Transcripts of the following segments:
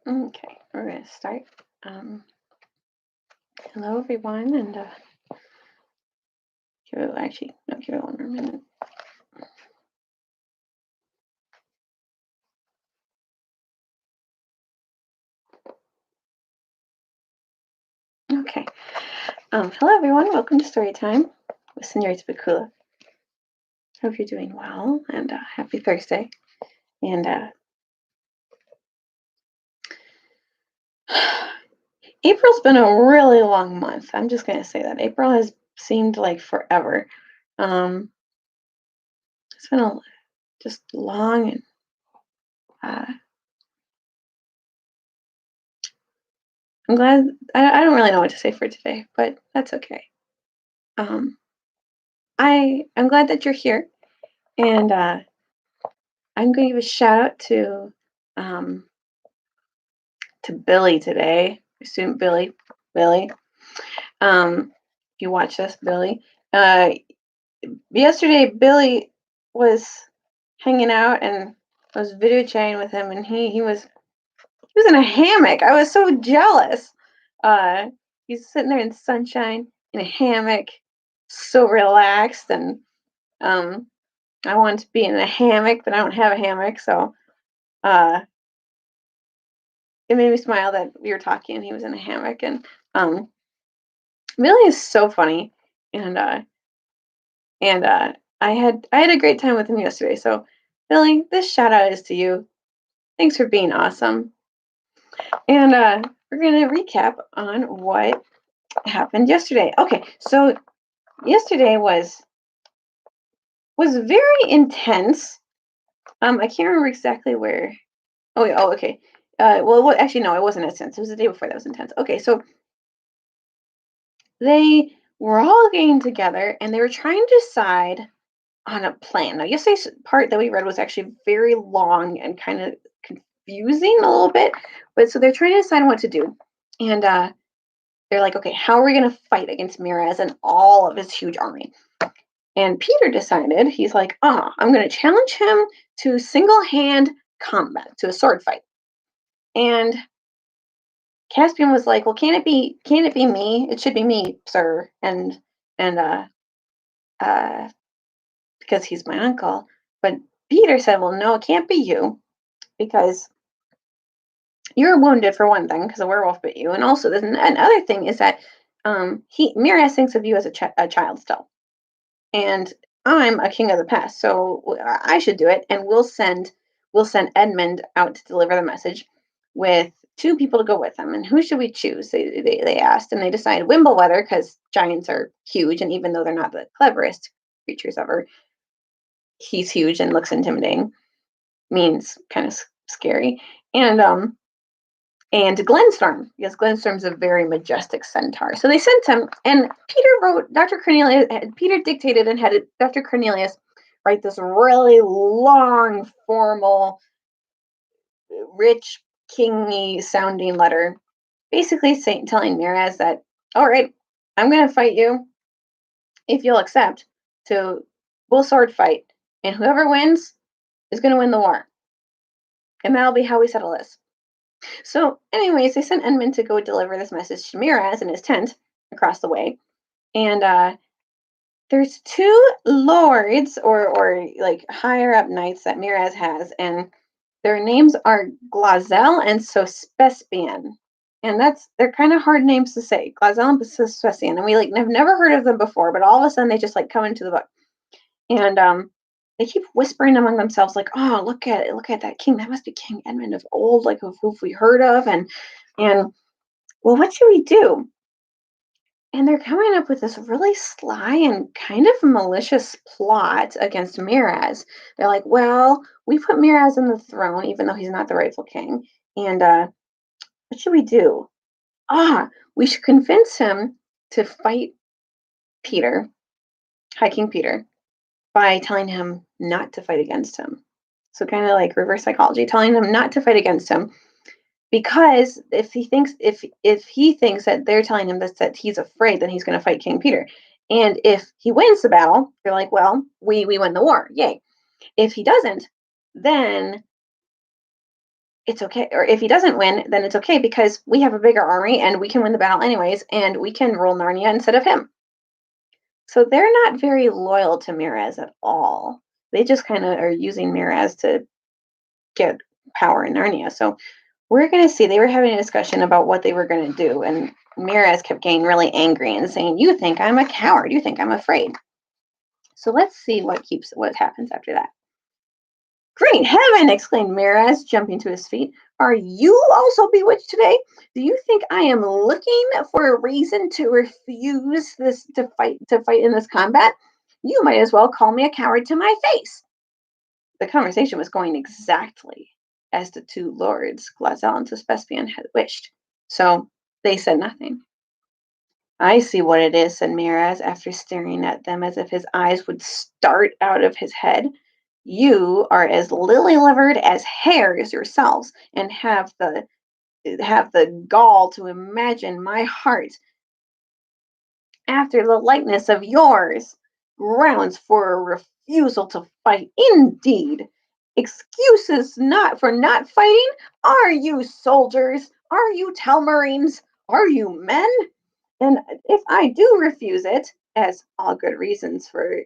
Okay, we're gonna start. Um, Hello, everyone, and give it one more minute. Okay. Hello, everyone. Welcome to Storytime with Srta Pikula. Hope you're doing well, and happy Thursday. And April's been a really long month. I'm just gonna say that April has seemed like forever. Um, it's been just long, and I'm glad. I don't really know what to say for today, but that's okay. Um, I'm glad that you're here, and I'm going to give a shout out um, to Billy today. Student Billy. If you watch this, Billy. Yesterday, Billy was hanging out, and I was video chatting with him, and he was in a hammock. I was so jealous. Uh, he's sitting there in sunshine in a hammock, so relaxed, and um, I want to be in a hammock, but I don't have a hammock, so uh, it made me smile that we were talking and he was in a hammock. And um, Billy is so funny, and I had a great time with him yesterday. So Billy, this shout out is to you. Thanks for being awesome. And we're gonna recap on what happened yesterday. Okay, so yesterday was very intense. I can't remember exactly where. Oh, okay. Actually, no, it wasn't intense. It was the day before that was intense. Okay, so they were all getting together and they were trying to decide on a plan. Now, yesterday's part that we read was actually very long and kind of confusing a little bit, but so they're trying to decide what to do. And they're like, okay, how are we going to fight against Miraz and all of his huge army? And Peter decided, he's like, I'm going to challenge him to single hand combat, to a sword fight. And Caspian was like, well, can it be me? It should be me, sir. And uh, because he's my uncle. But Peter said, well, no, it can't be you because you're wounded for one thing because a werewolf bit you, and also there's another thing is that Miraz thinks of you as a child still, and I'm a king of the past, so I should do it, and we'll send Edmund out to deliver the message with two people to go with him. And who should we choose? They asked, and they decided Wimbleweather because giants are huge, and even though they're not the cleverest creatures ever, he's huge and looks intimidating, means kind of scary. And Glenstorm, because Glenstorm's a very majestic centaur. So they sent him, and Peter dictated and had Dr. Cornelius write this really long, formal, rich, kingy sounding letter, basically telling Miraz that, all right, I'm going to fight you if you'll accept to we'll sword fight, and whoever wins is going to win the war. And that'll be how we settle this. So, anyways, they sent Edmund to go deliver this message to Miraz in his tent across the way. And there's two lords or like higher up knights that Miraz has, and their names are Glazel and Sospesian. And they're kind of hard names to say. Glazel and Sospesian. And we have never heard of them before, but all of a sudden they just come into the book. And they keep whispering among themselves, like, "Oh, look at that king. That must be King Edmund of old, like who we heard of." And well, what should we do? And they're coming up with this really sly and kind of malicious plot against Miraz. They're like, "Well, we put Miraz on the throne, even though he's not the rightful king. And what should we do? We should convince him to fight Peter, High King Peter, by telling him not to fight against him." So kind of like reverse psychology, telling him not to fight against him because if he thinks that they're telling him that he's afraid, then he's going to fight King Peter. And if he wins the battle, they're like, well, we win the war, yay. If he doesn't, then it's okay. Or if he doesn't win, then it's okay because we have a bigger army and we can win the battle anyways, and we can rule Narnia instead of him. So they're not very loyal to Miraz at all. They just kind of are using Miraz to get power in Narnia. So we're going to see. They were having a discussion about what they were going to do, and Miraz kept getting really angry and saying, "You think I'm a coward? You think I'm afraid?" So let's see what happens after that. "Great heaven!" exclaimed Miraz, jumping to his feet. "Are you also bewitched today? Do you think I am looking for a reason to refuse this to fight in this combat? You might as well call me a coward to my face." The conversation was going exactly as the two lords, Glazelle and Thespesian, had wished. So they said nothing. "I see what it is," said Miraz, after staring at them as if his eyes would start out of his head. "You are as lily-livered as hares yourselves, and have the gall to imagine my heart after the likeness of yours. Grounds for a refusal to fight, indeed! Excuses not for not fighting? Are you soldiers? Are you Telmarines? Are you men? And if I do refuse it, as all good reasons for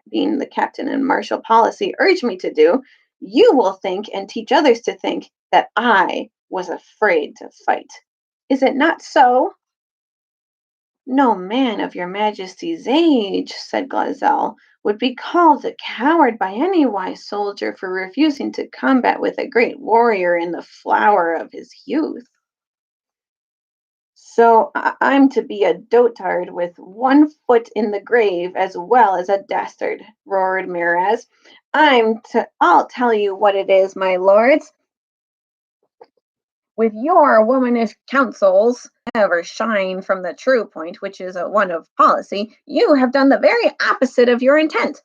being the captain and martial policy urge me to do, you will think and teach others to think that I was afraid to fight. Is it not so?" "No man of your majesty's age," said Glazelle, "would be called a coward by any wise soldier for refusing to combat with a great warrior in the flower of his youth." "So I'm to be a dotard with one foot in the grave as well as a dastard," roared Miraz. "I'll tell you what it is, my lords. With your womanish counsels never shine from the true point, which is a one of policy, you have done the very opposite of your intent.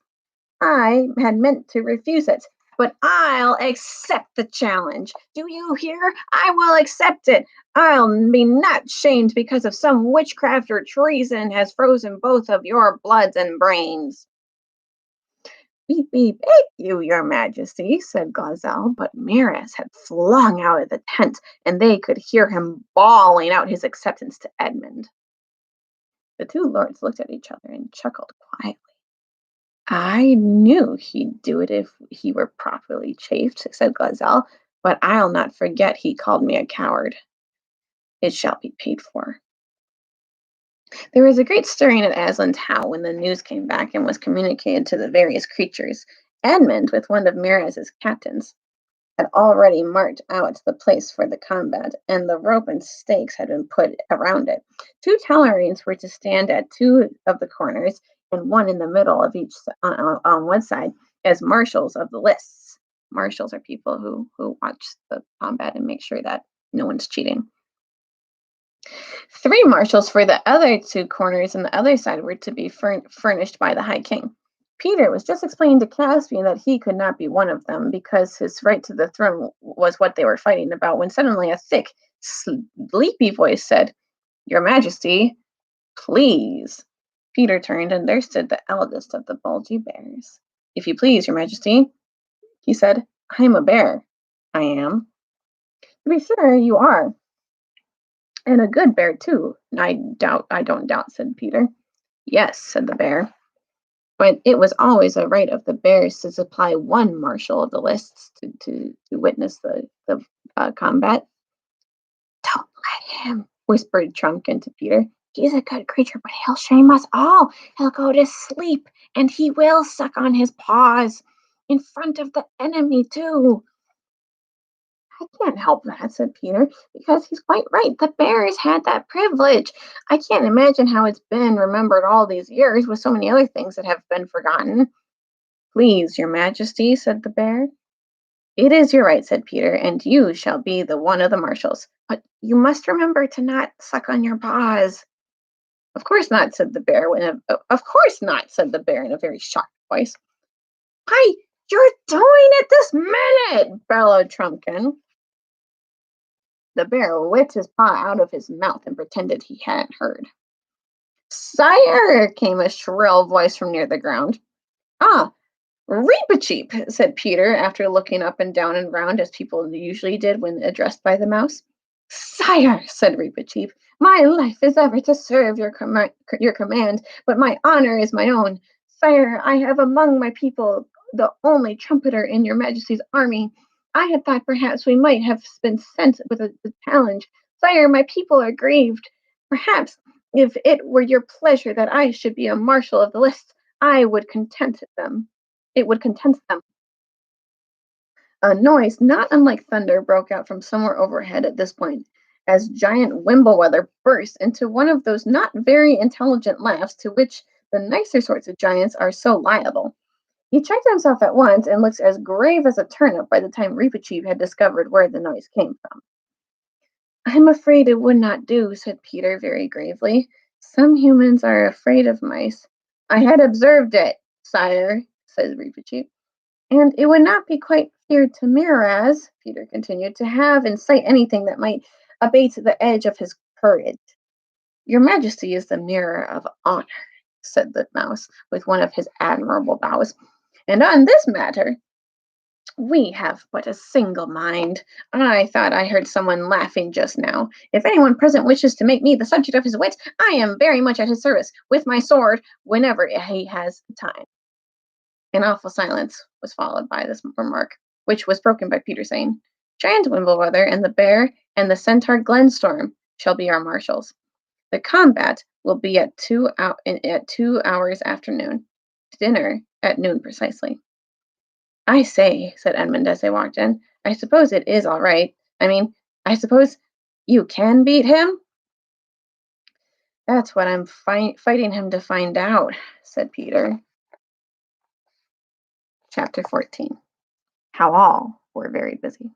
I had meant to refuse it, but I'll accept the challenge. Do you hear? I will accept it. I'll be not shamed because of some witchcraft or treason has frozen both of your bloods and brains." "We beg you, your majesty," said Glazelle, but Miraz had flung out of the tent, and they could hear him bawling out his acceptance to Edmund. The two lords looked at each other and chuckled quietly. "I knew he'd do it if he were properly chafed," said Glazelle, "but I'll not forget he called me a coward. It shall be paid for." There was a great stirring at Aslan's Howe when the news came back and was communicated to the various creatures. Edmund, with one of Miraz's captains, had already marked out the place for the combat, and the rope and stakes had been put around it. Two Tellarines were to stand at two of the corners, and one in the middle of each on one side, as marshals of the lists. Marshals are people who watch the combat and make sure that no one's cheating. Three marshals for the other two corners on the other side were to be furnished by the High King. Peter was just explaining to Caspian that he could not be one of them because his right to the throne was what they were fighting about, when suddenly a thick, sleepy voice said, "Your Majesty, please." Peter turned, and there stood the eldest of the bulgy bears. "If you please, Your Majesty," he said, "I am a bear. I am." "To be sure, you are. And a good bear, too. I don't doubt," said Peter. "Yes," said the bear. "But it was always a right of the bears to supply one marshal of the lists to witness the combat." "Don't let him," whispered Trumpkin to Peter. "He's a good creature, but he'll shame us all. He'll go to sleep, and he will suck on his paws. In front of the enemy, too." "I can't help that," said Peter, "because he's quite right. The bears had that privilege. I can't imagine how it's been remembered all these years with so many other things that have been forgotten." "Please, Your Majesty," said the bear. "It is your right," said Peter, "and you shall be the one of the marshals. But you must remember to not suck on your paws." "Of course not," said the bear. Of course not," said the bear in a very shocked voice. "Why, you're doing it this minute!" bellowed Trumpkin. The bear whipped his paw out of his mouth and pretended he hadn't heard. "Sire!" came a shrill voice from near the ground. "Ah, Reepicheep, said Peter, after looking up and down and round as people usually did when addressed by the mouse. Sire, said Reepicheep, my life is ever to serve your command, but my honor is my own. Sire, I have among my people the only trumpeter in your majesty's army. I had thought perhaps we might have been sent with a challenge. Sire, my people are grieved. Perhaps, if it were your pleasure that I should be a marshal of the list, I would content them. It would content them. A noise not unlike thunder broke out from somewhere overhead at this point, as giant Wimbleweather burst into one of those not very intelligent laughs to which the nicer sorts of giants are so liable. He checked himself at once and looked as grave as a turnip by the time Reepicheep had discovered where the noise came from. I'm afraid it would not do, said Peter very gravely. Some humans are afraid of mice. I had observed it, sire, said Reepicheep. And it would not be quite fair to Miraz, Peter continued, to have in sight anything that might abate the edge of his courage. Your Majesty is the mirror of honor, said the mouse, with one of his admirable bows. And on this matter, we have but a single mind. I thought I heard someone laughing just now. If anyone present wishes to make me the subject of his wit, I am very much at his service, with my sword, whenever he has time. An awful silence was followed by this remark, which was broken by Peter saying, Giant Wimbleweather and the Bear and the Centaur Glenstorm shall be our marshals. The combat will be at 2 hours afternoon. Dinner at noon precisely. I say, said Edmund as they walked in, I suppose it is all right. I suppose you can beat him? That's what I'm fighting him to find out, said Peter. Chapter 14. How all were very busy.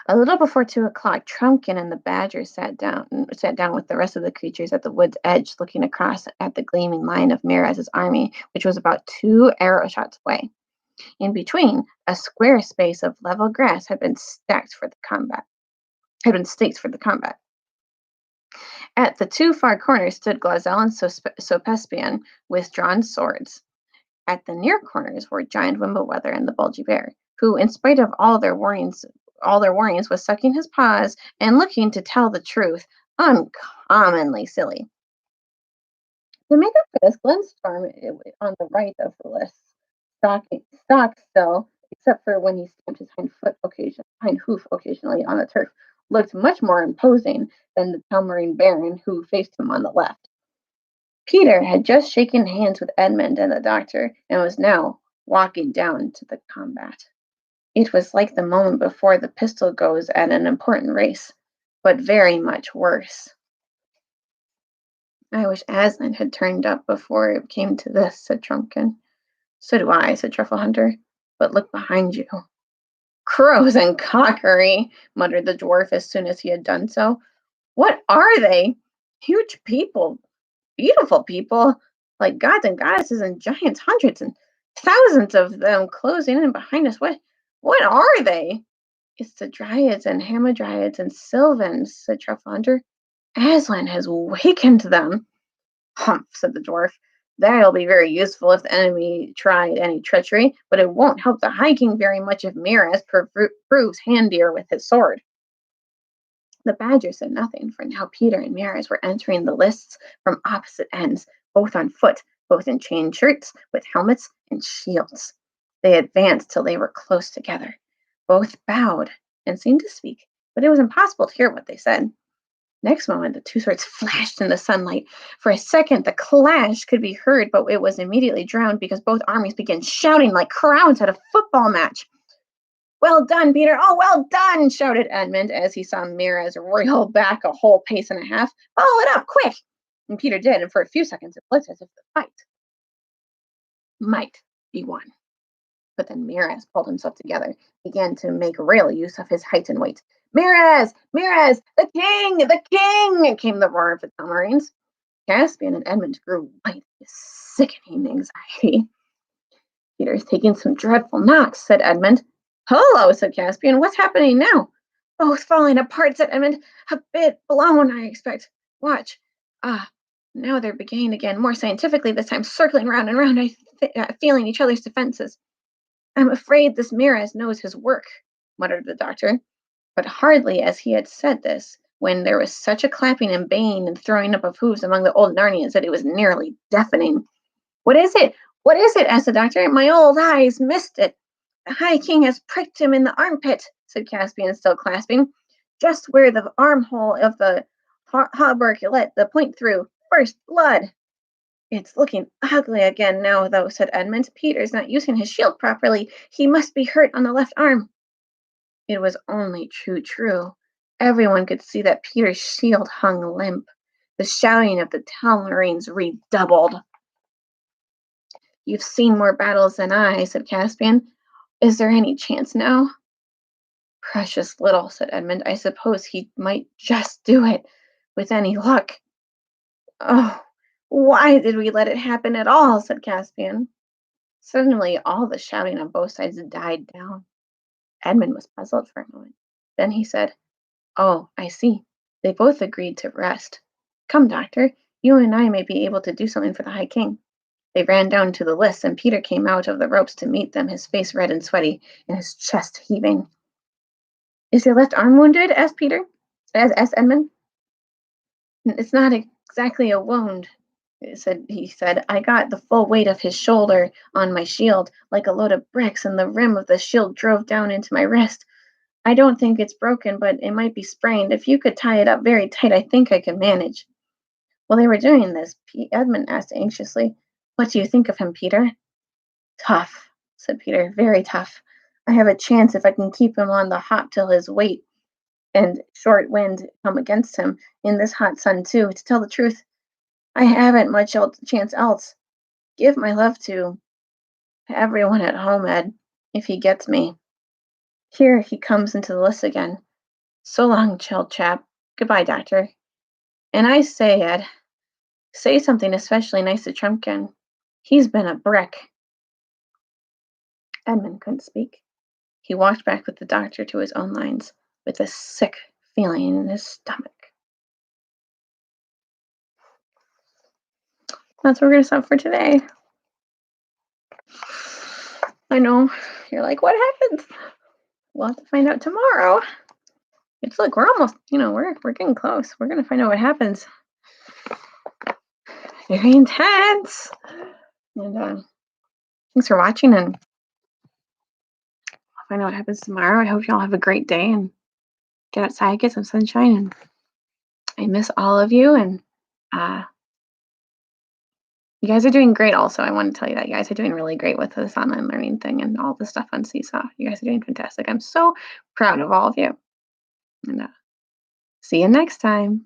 A little before 2 o'clock, Trumpkin and the Badger sat down with the rest of the creatures at the wood's edge, looking across at the gleaming line of Miraz's army, which was about 2 arrow shots away. In between, a square space of level grass had been staked for the combat. At the 2 far corners stood Glazelle and Sopespian with drawn swords. At the near corners were Giant Wimbleweather and the Bulgy Bear, who, in spite of all their warnings, was sucking his paws and looking, to tell the truth, uncommonly silly. To make up for this, Glenstorm on the right of the list, stalked still, except for when he stamped his hind hoof occasionally on the turf, looked much more imposing than the Telmarine Baron, who faced him on the left. Peter had just shaken hands with Edmund and the doctor, and was now walking down to the combat. It was like the moment before the pistol goes at an important race, but very much worse. I wish Aslan had turned up before it came to this, said Trumpkin. So do I, said Truffle Hunter, but look behind you. Crows and cockery, muttered the dwarf as soon as he had done so. What are they? Huge people, beautiful people, like gods and goddesses and giants, hundreds and thousands of them closing in behind us. What are they? It's the Dryads and Hamadryads and Sylvans, said Truffle Hunter. Aslan has wakened them. Humph, said the dwarf. That'll be very useful if the enemy tried any treachery, but it won't help the High King very much if Miraz proves handier with his sword. The Badger said nothing, for now Peter and Miraz were entering the lists from opposite ends, both on foot, both in chain shirts, with helmets and shields. They advanced till they were close together. Both bowed and seemed to speak, but it was impossible to hear what they said. Next moment, the 2 swords flashed in the sunlight. For a second, the clash could be heard, but it was immediately drowned because both armies began shouting like crowds at a football match. Well done, Peter! Oh, well done! Shouted Edmund as he saw Miraz reel back a whole pace and a half. Follow it up, quick! And Peter did, and for a few seconds it looked as if the fight might be won. But then Miraz pulled himself together, began to make real use of his height and weight. Miraz! Miraz! The king! Came the roar of the Telmarines. Caspian and Edmund grew white with sickening anxiety. Peter's taking some dreadful knocks, said Edmund. Hello, said Caspian. What's happening now? Both falling apart, said Edmund. A bit blown, I expect. Watch. Now they're beginning again, more scientifically this time, circling round and round. I feeling each other's defenses. I'm afraid this Miraz knows his work, muttered the doctor. But hardly as he had said this, when there was such a clapping and baying and throwing up of hooves among the old Narnians that it was nearly deafening. What is it? What is it? Asked the doctor. My old eyes missed it. The High King has pricked him in the armpit, said Caspian, still clasping, just where the armhole of the hauberk let the point through. First blood. It's looking ugly again now, though, said Edmund. Peter's not using his shield properly. He must be hurt on the left arm. It was only too true. Everyone could see that Peter's shield hung limp. The shouting of the Telmarines redoubled. You've seen more battles than I, said Caspian. Is there any chance now? Precious little, said Edmund. I suppose he might just do it, with any luck. Oh, why did we let it happen at all? Said Caspian. Suddenly, all the shouting on both sides died down. Edmund was puzzled for a moment. Then he said, Oh, I see. They both agreed to rest. Come, doctor, you and I may be able to do something for the High King. They ran down to the lists, and Peter came out of the ropes to meet them, his face red and sweaty, and his chest heaving. Is your left arm wounded? Asked Peter. Asked Edmund. It's not exactly a wound, he said. I got the full weight of his shoulder on my shield, like a load of bricks, and the rim of the shield drove down into my wrist. I don't think it's broken, but it might be sprained. If you could tie it up very tight, I think I could manage. While they were doing this, Edmund asked anxiously, What do you think of him, Peter? Tough, said Peter, very tough. I have a chance if I can keep him on the hop till his weight and short wind come against him in this hot sun too. To tell the truth, I haven't much chance else. Give my love to everyone at home, Ed, if he gets me. Here he comes into the list again. So long, child chap. Goodbye, doctor. And I say, Ed, say something especially nice to Trumpkin. He's been a brick. Edmund couldn't speak. He walked back with the doctor to his own lines, with a sick feeling in his stomach. That's where we're going to stop for today. I know. You're like, what happens? We'll have to find out tomorrow. Look, we're almost, we're getting close. We're going to find out what happens. Very intense. And thanks for watching, and I'll find out what happens tomorrow. I hope y'all have a great day and get outside, get some sunshine. And I miss all of you. And you guys are doing great also. I want to tell you that you guys are doing really great with this online learning thing and all the stuff on Seesaw. You guys are doing fantastic. I'm so proud of all of you. And see you next time.